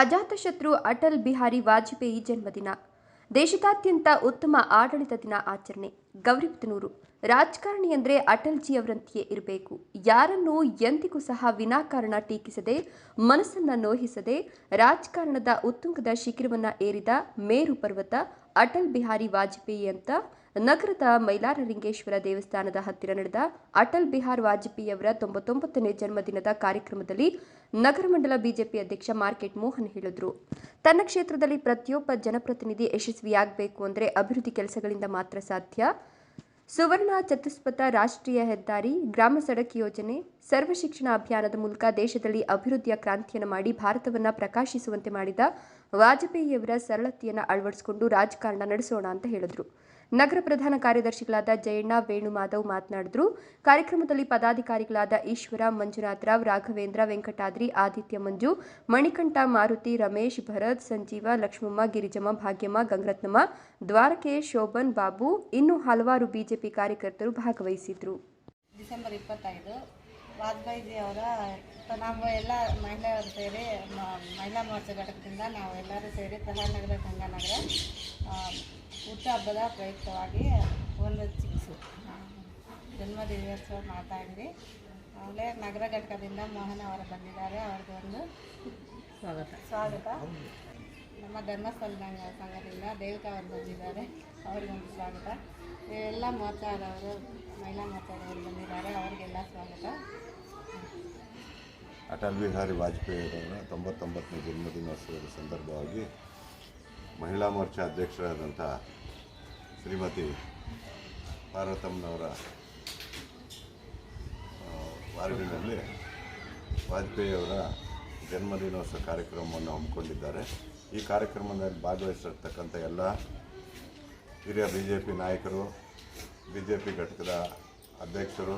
ಅಜಾತಶತ್ರು ಅಟಲ್ ಬಿಹಾರಿ ವಾಜಪೇಯಿ ಜನ್ಮದಿನ. ದೇಶದಾದ್ಯಂತ ಉತ್ತಮ ಆಡಳಿತ ದಿನ ಆಚರಣೆ. ಗೌರಿಬಿದನೂರು. ರಾಜಕಾರಣಿ ಅಂದರೆ ಅಟಲ್ಜಿಯವರಂತೆಯೇ ಇರಬೇಕು. ಯಾರನ್ನೂ ಎಂದಿಗೂ ಸಹ ವಿನಾಕಾರಣ ಟೀಕಿಸದೆ, ಮನಸ್ಸನ್ನ ನೋಯಿಸದೆ ರಾಜಕಾರಣದ ಉತ್ತುಂಗದ ಶಿಖರವನ್ನ ಏರಿದ ಮೇರು ಪರ್ವತ ಅಟಲ್ ಬಿಹಾರಿ ವಾಜಪೇಯಿ ಅಂತ ನಗರದ ಮೈಲಾರಲಿಂಗೇಶ್ವರ ದೇವಸ್ಥಾನದ ಹತ್ತಿರ ನಡೆದ ಅಟಲ್ ಬಿಹಾರಿ ವಾಜಪೇಯಿಯವರ 99ನೇ ಜನ್ಮದಿನದ ಕಾರ್ಯಕ್ರಮದಲ್ಲಿ ನಗರ ಮಂಡಲ ಬಿಜೆಪಿ ಅಧ್ಯಕ್ಷ ಮಾರ್ಕೆಟ್ ಮೋಹನ್ ಹೇಳಿದರು. ತನ್ನ ಕ್ಷೇತ್ರದಲ್ಲಿ ಪ್ರತಿಯೊಬ್ಬ ಜನಪ್ರತಿನಿಧಿ ಯಶಸ್ವಿಯಾಗಬೇಕು ಅಂದರೆ ಅಭಿವೃದ್ಧಿ ಕೆಲಸಗಳಿಂದ ಮಾತ್ರ ಸಾಧ್ಯ. ಸುವರ್ಣ ಚತುಷ್ಪಥ ರಾಷ್ಟ್ರೀಯ ಹೆದ್ದಾರಿ, ಗ್ರಾಮ ಸಡಕ್ ಯೋಜನೆ, ಸರ್ವ ಶಿಕ್ಷಣ ಅಭಿಯಾನದ ಮೂಲಕ ದೇಶದಲ್ಲಿ ಅಭಿವೃದ್ಧಿಯ ಕ್ರಾಂತಿಯನ್ನು ಮಾಡಿ ಭಾರತವನ್ನು ಪ್ರಕಾಶಿಸುವಂತೆ ಮಾಡಿದ ವಾಜಪೇಯಿಯವರ ಸರಳತೆಯನ್ನು ಅಳವಡಿಸಿಕೊಂಡು ರಾಜಕಾರಣ ನಡೆಸೋಣ ಅಂತ ಹೇಳಿದರು. ನಗರ ಪ್ರಧಾನ ಕಾರ್ಯದರ್ಶಿಗಳಾದ ಜಯಣ್ಣ, ವೇಣು ಮಾಧವ್ ಮಾತನಾಡಿದರು. ಕಾರ್ಯಕ್ರಮದಲ್ಲಿ ಪದಾಧಿಕಾರಿಗಳಾದ ಈಶ್ವರ, ಮಂಜುನಾಥರಾವ್, ರಾಘವೇಂದ್ರ, ವೆಂಕಟಾದ್ರಿ, ಆದಿತ್ಯ, ಮಂಜು, ಮಣಿಕಂಠ, ಮಾರುತಿ, ರಮೇಶ್, ಭರತ್, ಸಂಜೀವ, ಲಕ್ಷ್ಮಮ್ಮ, ಗಿರಿಜಮ್ಮ, ಭಾಗ್ಯಮ್ಮ, ಗಂಗರತ್ನಮ್ಮ, ದ್ವಾರಕೇಶ್, ಶೋಭನ್, ಬಾಬು ಇನ್ನೂ ಹಲವಾರು ಬಿಜೆಪಿ ಕಾರ್ಯಕರ್ತರು ಭಾಗವಹಿಸಿದ್ರು. ಡಿಸೆಂಬರ್ 25 ವಾಜಪೇಯಿ ಅವರ ನಾವು ಎಲ್ಲ ಮಹಿಳೆಯರು ಸೇರಿ ಮಹಿಳಾ ಮೋರ್ಚಾ ಘಟಕದಿಂದ ನಾವು ಎಲ್ಲರೂ ಸೇರಿ ಪ್ರಧಾನ ನಗರ ಗಂಗಾನಗರ ಹುಟ್ಟುಹಬ್ಬದ ಪ್ರಯುಕ್ತವಾಗಿ ಒಂದು ಜನ್ಮದಿನೋತ್ಸವ ಮಾಡ್ತಾ ಇದ್ವಿ. ಆಮೇಲೆ ನಗರ ಘಟಕದಿಂದ ಮೋಹನ್ ಅವರು ಬಂದಿದ್ದಾರೆ. ಅವ್ರಿಗೆ ಒಂದು ಸ್ವಾಗತ. ನಮ್ಮ ಧರ್ಮಸ್ಥಳ ಸಂಘದಿಂದ ದೇವಿಕಾ ಅವರು ಬಂದಿದ್ದಾರೆ, ಅವರಿಗೊಂದು ಸ್ವಾಗತ. ಎಲ್ಲ ಮೋರ್ಚಾದವರು, ಮಹಿಳಾ ಮೋರ್ಚಾದವರು ಬಂದಿದ್ದಾರೆ, ಅವರಿಗೆಲ್ಲ ಸ್ವಾಗತ. ಅಟಲ್ ಬಿಹಾರಿ ವಾಜಪೇಯಿಯವರ 99ನೇ ಜನ್ಮದಿನೋತ್ಸವದ ಸಂದರ್ಭವಾಗಿ ಮಹಿಳಾ ಮೋರ್ಚಾ ಅಧ್ಯಕ್ಷರಾದಂಥ ಶ್ರೀಮತಿ ಪಾರ್ವತಮ್ಮನವರ ವಾರ್ಡಿನಲ್ಲಿ ವಾಜಪೇಯಿಯವರ ಜನ್ಮದಿನೋತ್ಸವ ಕಾರ್ಯಕ್ರಮವನ್ನು ಹಮ್ಮಿಕೊಂಡಿದ್ದಾರೆ. ಈ ಕಾರ್ಯಕ್ರಮದಲ್ಲಿ ಭಾಗವಹಿಸಿರ್ತಕ್ಕಂಥ ಎಲ್ಲ ಹಿರಿಯ BJP ನಾಯಕರು, BJP ಘಟಕದ ಅಧ್ಯಕ್ಷರು,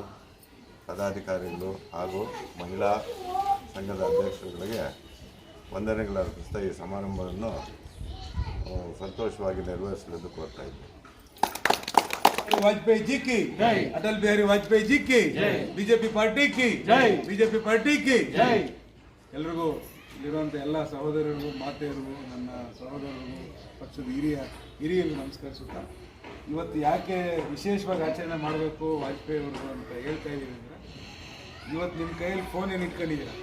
ಪದಾಧಿಕಾರಿಗಳು ಹಾಗೂ ಮಹಿಳಾ ಸಂಘದ ಅಧ್ಯಕ್ಷರುಗಳಿಗೆ ವಂದನೆಗಳ ಅರ್ಪಿಸ್ತಾ ಈ ಸಮಾರಂಭವನ್ನು ಸಂತೋಷವಾಗಿ ನೆರವೇರಿಸಲೆಂದು ಕೋರ್ತಾ ಇದ್ದೇನೆ. वाजपेयी जी की जय, अटल बिहारी वाजपेयी जी की जय, बीजेपी पार्टी की जय, बीजेपी पार्टी की जय. ಎಲ್ಲರಿಗೂ ಇಲ್ಲಿರುವಂಥ ಎಲ್ಲ ಸಹೋದರರಿಗೂ, ಮಾತೆಯರಿಗೂ, ನನ್ನ ಸಹೋದರರಿಗೂ, ಪಕ್ಷದ ಹಿರಿಯರಿಗೂ ನಮಸ್ಕರಿಸುತ್ತಾ, ಇವತ್ತು ಯಾಕೆ ವಿಶೇಷವಾಗಿ ಆಚರಣೆ ಮಾಡಬೇಕು ವಾಜಪೇಯಿ ಅವರು ಅಂತ ಹೇಳ್ತಾ ಇದ್ದೀವಿ ಅಂದರೆ, ಇವತ್ತು ನಿಮ್ಮ ಕೈಯಲ್ಲಿ ಫೋನ್ ಏನು ಇಟ್ಕೊಂಡಿದ್ದೀರ,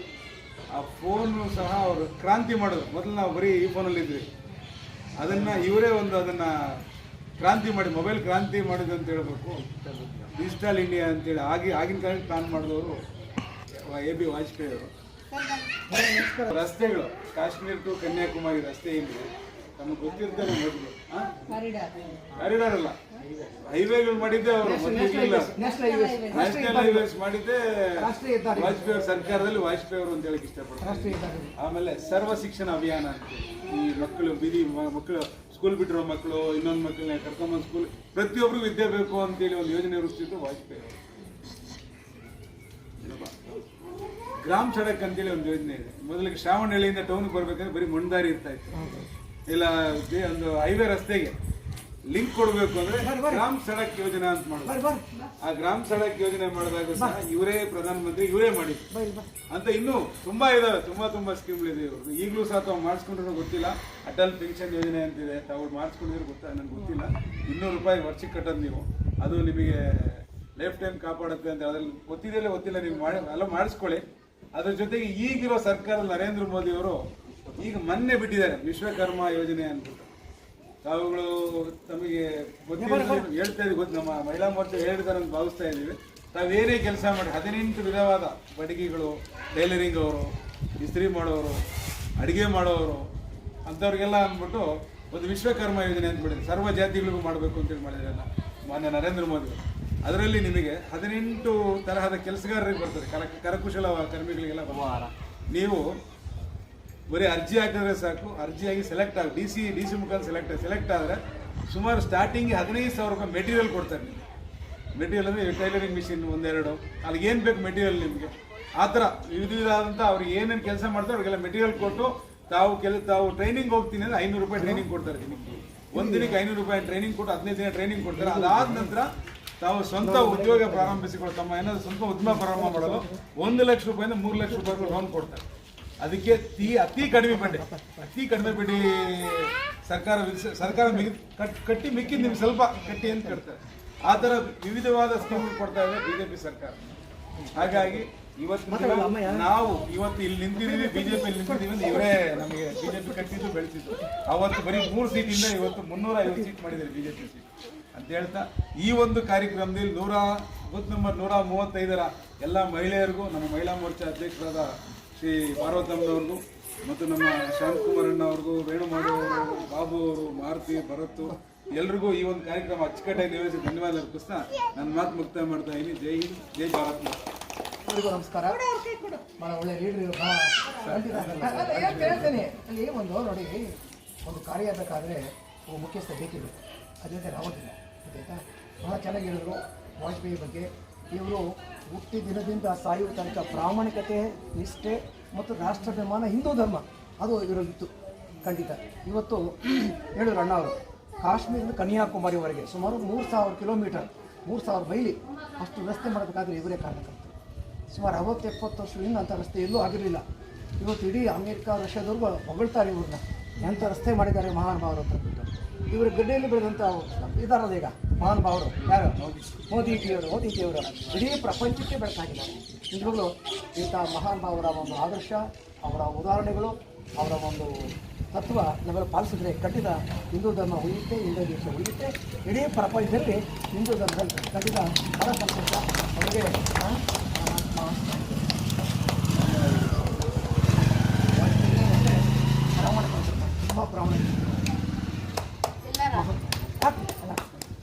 ಆ ಫೋನು ಸಹ ಅವರು ಕ್ರಾಂತಿ ಮಾಡೋದು. ಮೊದಲು ನಾವು ಬರೀ ಈ ಫೋನಲ್ಲಿದ್ವಿ, ಅದನ್ನು ಇವರೇ ಅದನ್ನು ಕ್ರಾಂತಿ ಮಾಡಿ, ಮೊಬೈಲ್ ಕ್ರಾಂತಿ ಮಾಡಿದ್ರು ಅಂತ ಹೇಳಬೇಕು. ಡಿಜಿಟಲ್ ಇಂಡಿಯಾ ಅಂತೇಳಿ ಆಗಿನ ಕಾಲಕ್ಕೆ ಪ್ಲಾನ್ ಮಾಡಿದವರು AB ವಾಜಪೇಯಿ ಅವರು. ರಸ್ತೆಗಳು ಕಾಶ್ಮೀರ ಟು ಕನ್ಯಾಕುಮಾರಿ ರಸ್ತೆ ಏನಿದೆ ನಮಗೆ ಗೊತ್ತಿರ್ತಾರೆ. ಮೊದಲು ಕಾರಿಡಾರ್ ಅಲ್ಲ, ಹೈವೇಗಳು ಮಾಡಿದ್ದೆ ಅವರು. ನ್ಯಾಷನಲ್ ಹೈವೇಸ್ ಮಾಡಿದ್ದೆ ವಾಜಪೇಯಿ ಅವ್ರ ಸರ್ಕಾರದಲ್ಲಿ, ವಾಜಪೇಯಿ ಅವರು ಅಂತ ಹೇಳಕ್ ಇಷ್ಟಪಡ್ತಾರೆ. ಆಮೇಲೆ ಸರ್ವ ಶಿಕ್ಷಣ ಅಭಿಯಾನ ಅಂತ, ಈ ಮಕ್ಕಳು ಮಕ್ಕಳು ಸ್ಕೂಲ್ ಬಿಟ್ಟಿರೋ ಮಕ್ಕಳು, ಇನ್ನೊಂದು ಮಕ್ಕಳನ್ನ ಕರ್ಕೊಂಬಂದು ಸ್ಕೂಲ್, ಪ್ರತಿಯೊಬ್ಬರಿಗೂ ವಿದ್ಯೆ ಬೇಕು ಅಂತೇಳಿ ಒಂದು ಯೋಜನೆ ರೂಪಿಸಿದ್ದು ವಾಜಪೇಯಿ ಅವರು. ಗ್ರಾಮ ಸಡಕ್ ಅಂತೇಳಿ ಒಂದು ಯೋಜನೆ ಇದೆ. ಮೊದಲಿಗೆ ಶ್ರಾವಣಹಳ್ಳಿಯಿಂದ ಟೌನ್ಗೆ ಬರ್ಬೇಕಂದ್ರೆ ಬರೀ ಮಣ್ಣದಾರಿ ಇರ್ತಾ ಇತ್ತು. ಇಲ್ಲ ಒಂದು ಹೈವೇ ರಸ್ತೆಗೆ ಲಿಂಕ್ ಕೊಡಬೇಕು ಅಂದ್ರೆ ಗ್ರಾಮ ಸಡಕ್ ಯೋಜನೆ ಅಂತ ಮಾಡಿದ್ರು. ಆ ಗ್ರಾಮ ಸಡಕ್ ಯೋಜನೆ ಮಾಡಿದಾಗ ಸಹ ಇವರೇ ಪ್ರಧಾನಮಂತ್ರಿ, ಇವರೇ ಮಾಡಿದ್ರು ಅಂತ. ಇನ್ನೂ ತುಂಬಾ ಇದಾವೆ, ತುಂಬಾ ಸ್ಕೀಮ್ಗಳಿದೆ. ಇವರು ಈಗಲೂ ಸಹ ತಾವು ಮಾಡಿಸ್ಕೊಂಡ್ರೂ ಗೊತ್ತಿಲ್ಲ. ಅಟಲ್ ಪೆನ್ಷನ್ ಯೋಜನೆ ಅಂತಿದೆ, ತಾವು ಮಾಡಿಸ್ಕೊಂಡಿದ್ರು ನನಗೆ ಗೊತ್ತಿಲ್ಲ. ₹200 ವರ್ಷಕ್ಕೆ ಕಟ್ಟೋದು ನೀವು, ಅದು ನಿಮಗೆ ಲೈಫ್ ಟೈಮ್ ಕಾಪಾಡುತ್ತೆ ಅಂತ. ಅದ್ರಲ್ಲಿ ಗೊತ್ತಿಲ್ಲ, ನೀವು ಎಲ್ಲ ಮಾಡಿಸ್ಕೊಳ್ಳಿ. ಅದ್ರ ಜೊತೆಗೆ ಈಗಿರೋ ಸರ್ಕಾರ ನರೇಂದ್ರ ಮೋದಿ ಅವರು ಈಗ ಮೊನ್ನೆ ಬಿಟ್ಟಿದ್ದಾರೆ ವಿಶ್ವಕರ್ಮ ಯೋಜನೆ ಅಂದ್ಬಿಟ್ಟು. ತಾವುಗಳು ತಮಗೆ ಹೇಳ್ತಾ ಇದ್ದೀವಿ, ಗೊತ್ತು, ನಮ್ಮ ಮಹಿಳಾ ಮೋರ್ಚಾ ಹೇಳಿದ್ದಾರೆ ಅಂತ ಭಾವಿಸ್ತಾ ಇದ್ದೀವಿ. ತಾವೇನೇ ಕೆಲಸ ಮಾಡಿ 18 ವಿಧವಾದ ಬಡಗಿಗಳು, ಟೈಲರಿಂಗ್ ಅವರು, ಇಸ್ತ್ರಿ ಮಾಡೋರು, ಅಡುಗೆ ಮಾಡೋರು ಅಂಥವ್ರಿಗೆಲ್ಲ ಅಂದ್ಬಿಟ್ಟು ಒಂದು ವಿಶ್ವಕರ್ಮ ಯೋಜನೆ ಅಂತ ಬಿಟ್ಟಿದೆ. ಸರ್ವ ಜಾತಿಗಳಿಗೂ ಮಾಡಬೇಕು ಅಂತೇಳಿ ಮಾಡಿದ್ರಲ್ಲ ಮಾನ್ಯ ನರೇಂದ್ರ ಮೋದಿ ಅವರು. ಅದರಲ್ಲಿ ನಿಮಗೆ 18 ತರಹದ ಕೆಲಸಗಾರರಿಗೆ ಬರ್ತದೆ, ಕರಕುಶಲ ಕರ್ಮಿಗಳಿಗೆಲ್ಲ. ನೀವು ಬರೀ ಅರ್ಜಿ ಹಾಕಿದ್ರೆ ಸಾಕು, ಅರ್ಜಿಯಾಗಿ ಸೆಲೆಕ್ಟ್ ಆಗಿ ಡಿ ಸಿ ಮುಖಾಂತರ ಸೆಲೆಕ್ಟ್ ಆದರೆ ಸುಮಾರು ಸ್ಟಾರ್ಟಿಂಗ್ ₹15,000 ಮೆಟೀರಿಯಲ್ ಕೊಡ್ತಾರೆ. ನಿಮಗೆ ಮೆಟೀರಿಯಲ್ ಅಂದರೆ ಟೈಲರಿಂಗ್ ಮಿಷಿನ್ ಒಂದೆರಡು, ಅಲ್ಲಿಗೆ ಏನು ಬೇಕು ಮೆಟೀರಿಯಲ್ ನಿಮಗೆ. ಆ ಥರ ವಿವಿಧವಾದಂಥ ಅವ್ರಿಗೆ ಏನೇನು ಕೆಲಸ ಮಾಡ್ತಾರೆ ಅವ್ರಿಗೆಲ್ಲ ಮೆಟೀರಿಯಲ್ ಕೊಟ್ಟು, ತಾವು ಟ್ರೈನಿಂಗ್ ಹೋಗ್ತೀನಿ ಅಂದರೆ ₹500 ಟ್ರೈನಿಂಗ್ ಕೊಡ್ತಾರೆ. ನಿಮಗೆ ಒಂದು ದಿನಕ್ಕೆ ₹500 ಟ್ರೈನಿಂಗ್ ಕೊಟ್ಟು 15 ದಿನ ಟ್ರೈನಿಂಗ್ ಕೊಡ್ತಾರೆ. ಅದಾದ ನಂತರ ತಾವು ಸ್ವಂತ ಉದ್ಯೋಗ ಪ್ರಾರಂಭಿಸಿಕೊಳ್ಳೋ, ತಮ್ಮ ಏನಾದರೂ ಸ್ವಂತ ಉದ್ಯಮ ಪ್ರಾರಂಭ ಮಾಡಲು ₹1 ಲಕ್ಷ ₹3 ಲಕ್ಷ ಲೋನ್ ಕೊಡ್ತಾರೆ. ಅದಕ್ಕೆ ಅತಿ ಕಡಿಮೆ ಬಡ್ಡಿ ಸರ್ಕಾರ ಕಟ್ಟಿ ಮಿಕ್ಕಿದ ನಿಮ್ಗೆ ಸ್ವಲ್ಪ ಕಟ್ಟಿ ಅಂತ ಕಟ್ತಾರೆ. ಆ ಥರ ವಿವಿಧವಾದ ಸ್ಕೀಮ್ಗಳು ಕೊಡ್ತಾ ಇದೆ ಬಿಜೆಪಿ ಸರ್ಕಾರ. ಹಾಗಾಗಿ ನಾವು ಇವತ್ತು ಇಲ್ಲಿ ನಿಂತಿದ್ದೀವಿ, ಬಿಜೆಪಿ ನಿಂತಿದ್ದೀವಿ ಅಂದ್ರೆ ಇವರೇ ನಮಗೆ ಬಿಜೆಪಿ ಕಟ್ಟಿದ್ದು ಬೆಳೆಸಿದ್ದು. ಅವತ್ತು ಬರೀ 3 ಸೀಟಿಂದ ಇವತ್ತು 350 ಸೀಟ್ ಮಾಡಿದ್ದಾರೆ ಬಿಜೆಪಿ ಸೀಟ್ ಅಂತ ಹೇಳ್ತಾ, ಈ ಒಂದು ಕಾರ್ಯಕ್ರಮದಲ್ಲಿ ಬೂತ್ ನಂಬರ್ 135ರ ಎಲ್ಲ ಮಹಿಳೆಯರಿಗೂ, ನಮ್ಮ ಮಹಿಳಾ ಮೋರ್ಚಾ ಅಧ್ಯಕ್ಷರಾದ ಶ್ರೀ ಪಾರ್ವತಮ್ಮನವ್ರಿಗೂ ಮತ್ತು ನಮ್ಮ ಶಾಂತಕುಮಾರ್ ಅಣ್ಣ ಅವ್ರಿಗೂ, ವೇಣುಮಾಡಿ ಅವರು, ಬಾಬು ಅವರು, ಮಾರುತಿ, ಭರತ್ ಎಲ್ರಿಗೂ ಈ ಒಂದು ಕಾರ್ಯಕ್ರಮ ಅಚ್ಚುಕಟ್ಟಾಗಿ ನಿರ್ವಹಿಸಿ ಧನ್ಯವಾದ ಅರ್ಪಿಸ್ತಾ ನನ್ನ ಮಾತು ಮುಕ್ತಾಯ ಮಾಡ್ತಾ ಇದ್ದೀನಿ. ಜೈ ಹಿಂದ್, ಜೈ ಭಾರತ್. ಎಲ್ಲರಿಗೂ ನಮಸ್ಕಾರ. ಭಾಳ ಒಳ್ಳೆ ಲೀಡ್ರು. ಹೇಳ್ತೇನೆ ಅಲ್ಲಿ ನೋಡಿ, ಒಂದು ಕಾರ್ಯ ಆಗಬೇಕಾದ್ರೆ ಒಬ್ಬ ಮುಖ್ಯಸ್ಥ ಬೇಕಿದ್ರು, ಅದೇ ಆಗೋದಿಲ್ಲ. ಗೊತ್ತಾಯ್ತಾ? ಭಾಳ ಚೆನ್ನಾಗಿ ಹೇಳಿದ್ರು ವಾಜಪೇಯಿ ಬಗ್ಗೆ. ಇವರು ಹುಟ್ಟಿ ದಿನದಿಂದ ಸಾಯುವ ತನಕ ಪ್ರಾಮಾಣಿಕತೆ, ನಿಷ್ಠೆ ಮತ್ತು ರಾಷ್ಟ್ರಾಭಿಮಾನ, ಹಿಂದೂ ಧರ್ಮ ಅದು ಇರೋದಿತ್ತು ಖಂಡಿತ. ಇವತ್ತು ಹೇಳಿದ್ರು ಅಣ್ಣ ಅವರು, ಕಾಶ್ಮೀರದಿಂದ ಕನ್ಯಾಕುಮಾರಿವರೆಗೆ ಸುಮಾರು 3000 ಕಿಲೋಮೀಟರ್, 3000 ಮೈಲಿ ಅಷ್ಟು ರಸ್ತೆ ಮಾಡಬೇಕಾದ್ರೆ ಇವರೇ ಕಾರಣಕರ್ತರು. ಸುಮಾರು 60-70 ವರ್ಷದಿಂದ ಅಂಥ ರಸ್ತೆ ಎಲ್ಲೂ ಆಗಿರಲಿಲ್ಲ. ಇವತ್ತು ಇಡೀ ಅಮೇರಿಕ, ರಷ್ಯಾದವ್ರಿಗೂ ಹೊಗಳ್ತಾರೆ ಇವ್ರನ್ನ, ಎಂಥ ರಸ್ತೆ ಮಾಡಿದ್ದಾರೆ ಮಹಾನುಭಾವರು ಅಂತ ಬಿಟ್ಟು. ಇವರು ಗಡ್ಡೆಯಲ್ಲಿ ಬೆಳೆದಂಥ ಇದಾರಲ್ಲ ಈಗ ಮಹಾನುಭಾವರು, ಯಾರು? ಮೋದಿಜಿಯವರು ಇಡೀ ಪ್ರಪಂಚಕ್ಕೆ ಬೆಳಕಾಗಿದ್ದಾರೆ. ನಿಜವಾಗ್ಲೂ ಇಂಥ ಮಹಾನುಭಾವರ ಒಂದು ಆದರ್ಶ, ಅವರ ಉದಾಹರಣೆಗಳು, ಅವರ ಒಂದು ತತ್ವ ನಾವೆಲ್ಲ ಪಾಲಿಸಿದ್ರೆ ಖಂಡಿತ ಹಿಂದೂ ಧರ್ಮ ಉಳಿಯುತ್ತೆ, ಹಿಂದೂ ದೇಶ ಉಳಿಯುತ್ತೆ. ಇಡೀ ಪ್ರಪಂಚದಲ್ಲಿ ಹಿಂದೂ ಧರ್ಮದಲ್ಲಿ ಖಂಡಿತ ಬಹಳ ಸಂತೋಷ. ಅವರಿಗೆ